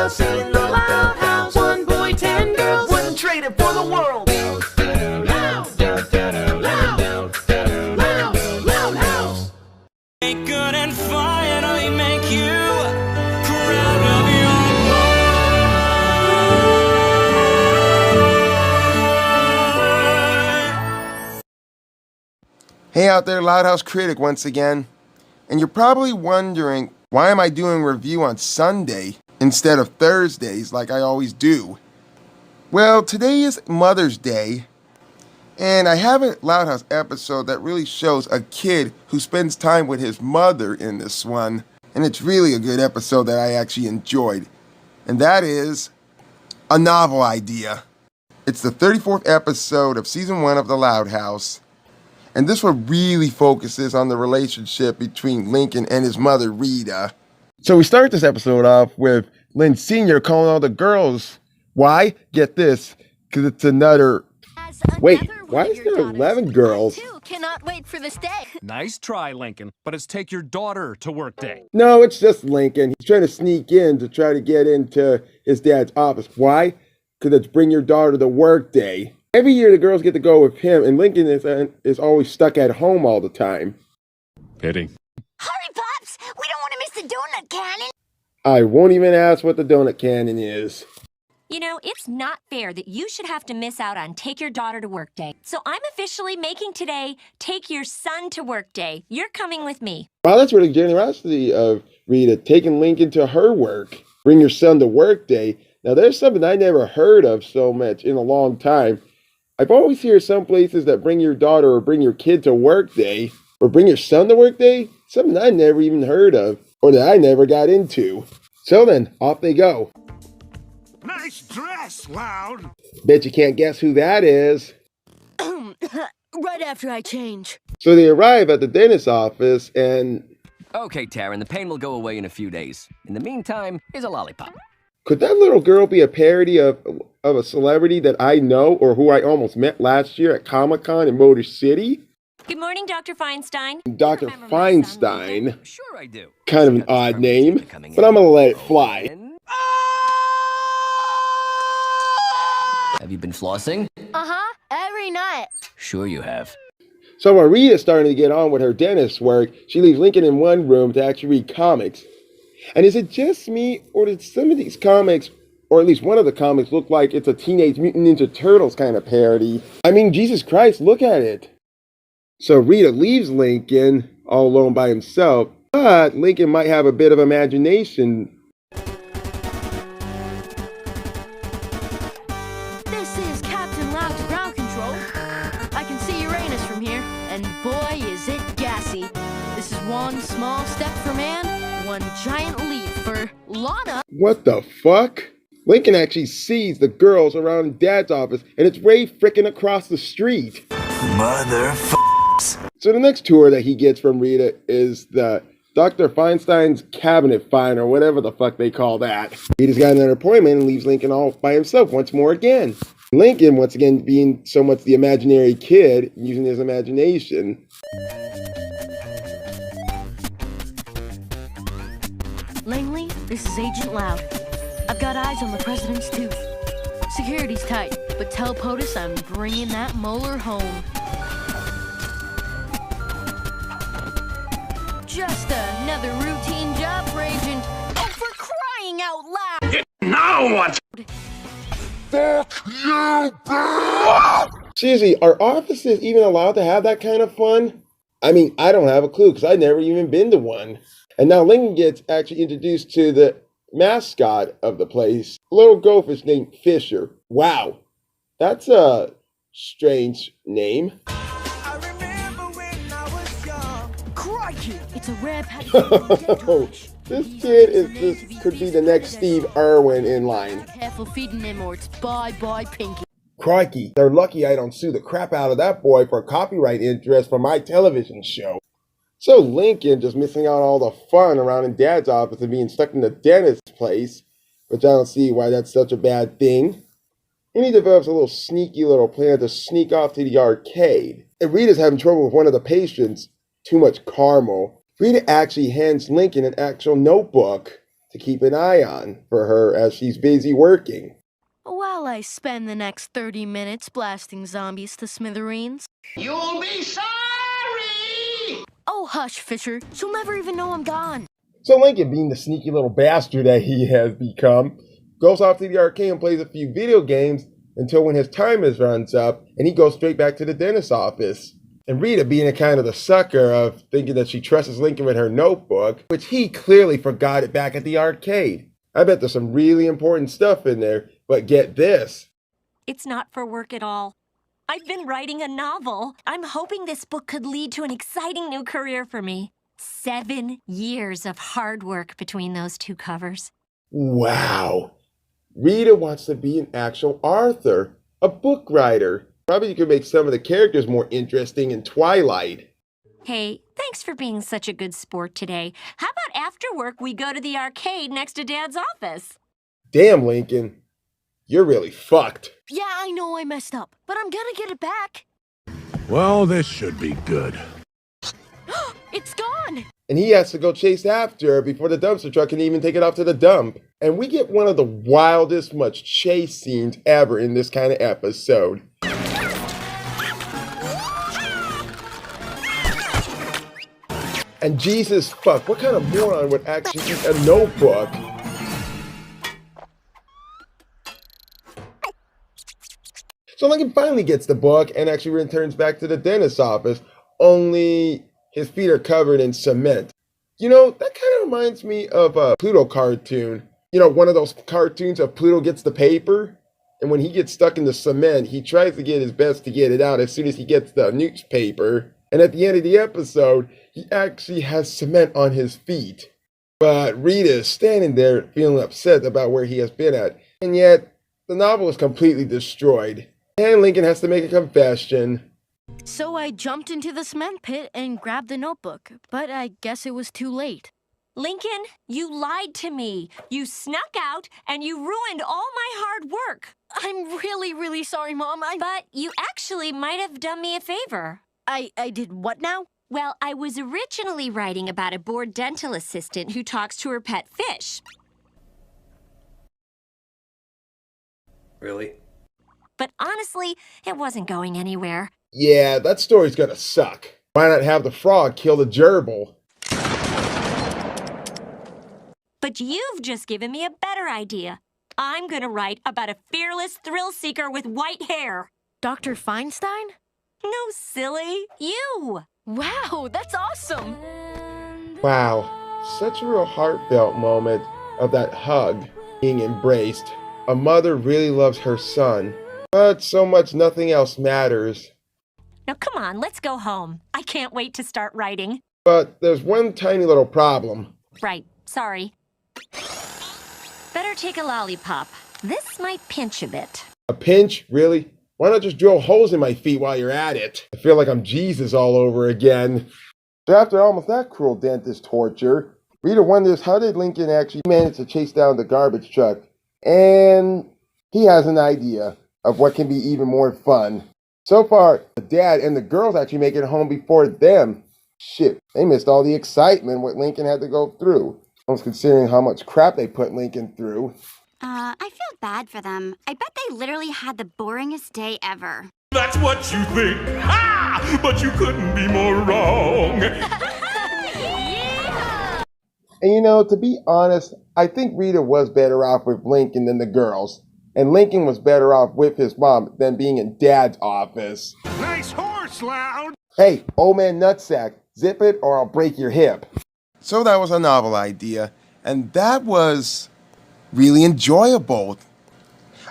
us in the Loud House. One boy, 10 girls, wouldn't trade it for the world. Loud, Loud House. Make good and finally make you proud of your boy. Hey out there, Loud House Critic once again. And you're probably wondering, why am I doing a review on Sunday instead of Thursdays like I always do? Well, today is Mother's Day, and I have a Loud House episode that really shows a kid who spends time with his mother in this one, and it's really a good episode that I actually enjoyed. And that is a novel idea. It's the 34th episode of Season 1 of the Loud House. And this one really focuses on the relationship between Lincoln and his mother, Rita. So we start this episode off with Lynn Sr. calling all the girls. Why? Get this, because it's another... Wait, why is there 11 girls? Cannot wait for this day. Nice try, Lincoln, but it's take your daughter to work day. No, it's just Lincoln. He's trying to sneak in to try to get into his dad's office. Why? Because it's bring your daughter to work day. Every year the girls get to go with him, and Lincoln is always stuck at home all the time. Pity. Hurry, Pops! We don't want to miss the donut cannon. I won't even ask what the donut cannon is. You know, it's not fair that you should have to miss out on Take Your Daughter to Work Day. So I'm officially making today Take Your Son to Work Day. You're coming with me. Wow, that's really generosity of Rita, taking Lincoln to her work. Bring your son to work day. Now, there's something I never heard of so much in a long time. I've always heard some places that bring your daughter or bring your kid to work day, or bring your son to work day, something I never even heard of, or that I never got into. So then, off they go. Nice dress, Loud. Bet you can't guess who that is. Right after I change. So they arrive at the dentist's office and... Okay, Taryn, the pain will go away in a few days. In the meantime, here's a lollipop. Could that little girl be a parody of a celebrity that I know or who I almost met last year at Comic-Con in Motor City? Good morning, Dr. Feinstein. Dr. Feinstein. Sure I do. Kind of an odd name, but I'm gonna let it fly. Have you been flossing? Uh-huh, every night. Sure you have. So while Rita's starting to get on with her dentist work, she leaves Lincoln in one room to actually read comics. And is it just me, or did some of these comics, or at least one of the comics, look like it's a Teenage Mutant Ninja Turtles kind of parody? I mean, Jesus Christ, look at it. So Rita leaves Lincoln all alone by himself, but Lincoln might have a bit of imagination. This is Captain Loud's ground control. I can see Uranus from here, and boy is it gassy. This is one small step for man, one giant leap for Lana. What the fuck? Lincoln actually sees the girls around Dad's office, and it's way frickin' across the street. Motherfuckers. So the next tour that he gets from Rita is the Dr. Feinstein's cabinet find, or whatever the fuck they call that. Rita's got another appointment and leaves Lincoln all by himself once more again. Lincoln, once again, being so much the imaginary kid, using his imagination. Langley, this is Agent Loud. I've got eyes on the president's tooth. Security's tight, but tell POTUS I'm bringing that molar home. Just another routine job for Agent. Oh, for crying out loud! Now what? Fuck you, bitch! Seriously, are offices even allowed to have that kind of fun? I mean, I don't have a clue, because I've never even been to one. And now Lincoln gets actually introduced to the mascot of the place, a little goldfish named Fisher. Wow, that's a strange name. I remember when I was young. Crikey! It's a rare patty. This kid could be the next Steve Irwin in line. Careful feeding him or it's bye-bye Pinky. Crikey, they're lucky I don't sue the crap out of that boy for copyright interest for my television show. So Lincoln just missing out on all the fun around in Dad's office and being stuck in the dentist's place, which I don't see why that's such a bad thing. And he develops a little sneaky little plan to sneak off to the arcade. And Rita's having trouble with one of the patients, too much caramel. Rita actually hands Lincoln an actual notebook. to keep an eye on for her as she's busy working. While I spend the next 30 minutes blasting zombies to smithereens. You'll be sorry! Oh, hush, Fisher. She'll never even know I'm gone. So Lincoln, being the sneaky little bastard that he has become, goes off to the arcade and plays a few video games until when his time runs up and he goes straight back to the dentist's office. And Rita, being a kind of the sucker of thinking that she trusts Lincoln with her notebook, which he clearly forgot it back at the arcade. I bet there's some really important stuff in there, but get this. It's not for work at all. I've been writing a novel. I'm hoping this book could lead to an exciting new career for me. 7 years of hard work between those 2 covers. Wow. Rita wants to be an actual author, a book writer. Probably you could make some of the characters more interesting in Twilight. Hey, thanks for being such a good sport today. How about after work we go to the arcade next to Dad's office? Damn, Lincoln. You're really fucked. Yeah, I know I messed up, but I'm gonna get it back. Well, this should be good. It's gone! And he has to go chase after her before the dumpster truck can even take it off to the dump. And we get one of the wildest, much chase scenes ever in this kind of episode. And Jesus fuck, what kind of moron would actually eat a notebook? So Lincoln finally gets the book and actually returns back to the dentist's office, only his feet are covered in cement. You know, that kind of reminds me of a Pluto cartoon. You know, one of those cartoons of Pluto gets the paper, and when he gets stuck in the cement, he tries to get his best to get it out as soon as he gets the newspaper. And at the end of the episode, he actually has cement on his feet. But Rita is standing there feeling upset about where he has been at. And yet, the novel is completely destroyed. And Lincoln has to make a confession. So I jumped into the cement pit and grabbed the notebook, but I guess it was too late. Lincoln, you lied to me. You snuck out and you ruined all my hard work. I'm really, really sorry, Mom. But you actually might have done me a favor. I did what now? Well, I was originally writing about a bored dental assistant who talks to her pet fish. Really? But honestly, it wasn't going anywhere. Yeah, that story's gonna suck. Why not have the frog kill the gerbil? But you've just given me a better idea. I'm gonna write about a fearless thrill seeker with white hair. Dr. Feinstein? No, silly. You. Wow, that's awesome. Wow, such a real heartfelt moment of that hug being embraced. A mother really loves her son, but so much nothing else matters. Now come on, let's go home. I can't wait to start writing. But there's one tiny little problem. Right, sorry. Better take a lollipop. This might pinch a bit. A pinch? Really? Why not just drill holes in my feet while you're at it? I feel like I'm Jesus all over again. So after almost that cruel dentist torture, Rita wonders how did Lincoln actually manage to chase down the garbage truck? And he has an idea of what can be even more fun. So far, the dad and the girls actually make it home before them. Shit, they missed all the excitement what Lincoln had to go through. Almost considering how much crap they put Lincoln through. I feel bad for them. I bet they literally had the boringest day ever. That's what you think. Ah! But you couldn't be more wrong. And you know, to be honest, I think Rita was better off with Lincoln than the girls. And Lincoln was better off with his mom than being in Dad's office. Nice horse, Loud. Hey, old man nutsack, zip it or I'll break your hip. So that was a novel idea, and that was really enjoyable.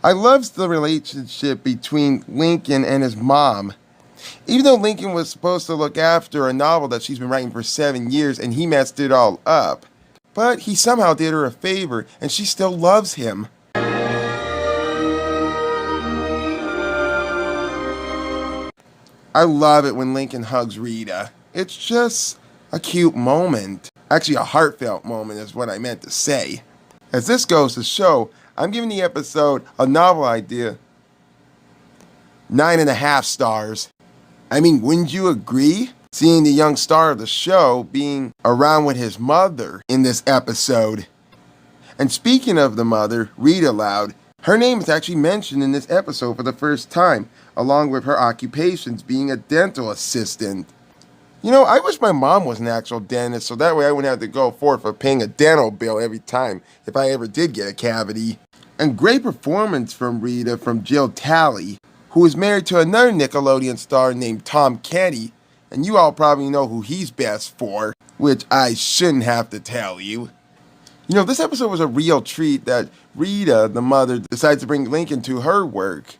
I loved the relationship between Lincoln and his mom. Even though Lincoln was supposed to look after a novel that she's been writing for 7 years and he messed it all up, but he somehow did her a favor and she still loves him. I love it when Lincoln hugs Rita. It's just a cute moment. Actually, a heartfelt moment is what I meant to say. As this goes to show, I'm giving the episode a novel idea 9.5 stars. I mean, wouldn't you agree? Seeing the young star of the show being around with his mother in this episode. And speaking of the mother, Rita Loud, her name is actually mentioned in this episode for the first time, along with her occupations being a dental assistant. You know, I wish my mom was an actual dentist, so that way I wouldn't have to go forth for paying a dental bill every time if I ever did get a cavity. And great performance from Rita from Jill Talley, who is married to another Nickelodeon star named Tom Kenny, and you all probably know who he's best for, which I shouldn't have to tell you. You know, this episode was a real treat that Rita, the mother, decides to bring Lincoln to her work.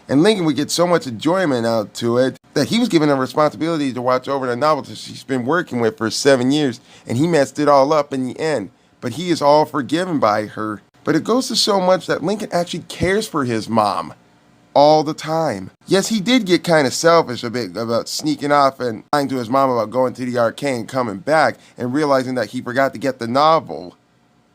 And Lincoln would get so much enjoyment out to it that he was given a responsibility to watch over the novelist she's been working with for 7 years, and he messed it all up in the end. But he is all forgiven by her. But it goes to so much that Lincoln actually cares for his mom all the time. Yes, he did get kind of selfish a bit about sneaking off and lying to his mom about going to the arcade and coming back and realizing that he forgot to get the novel.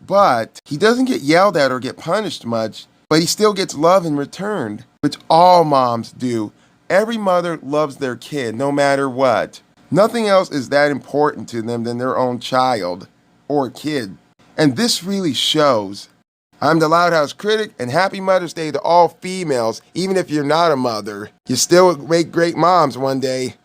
But he doesn't get yelled at or get punished much, but he still gets love in return, which all moms do. Every mother loves their kid, no matter what. Nothing else is that important to them than their own child or kid. And this really shows. I'm the Loud House Critic, and happy Mother's Day to all females, even if you're not a mother. You still make great moms one day.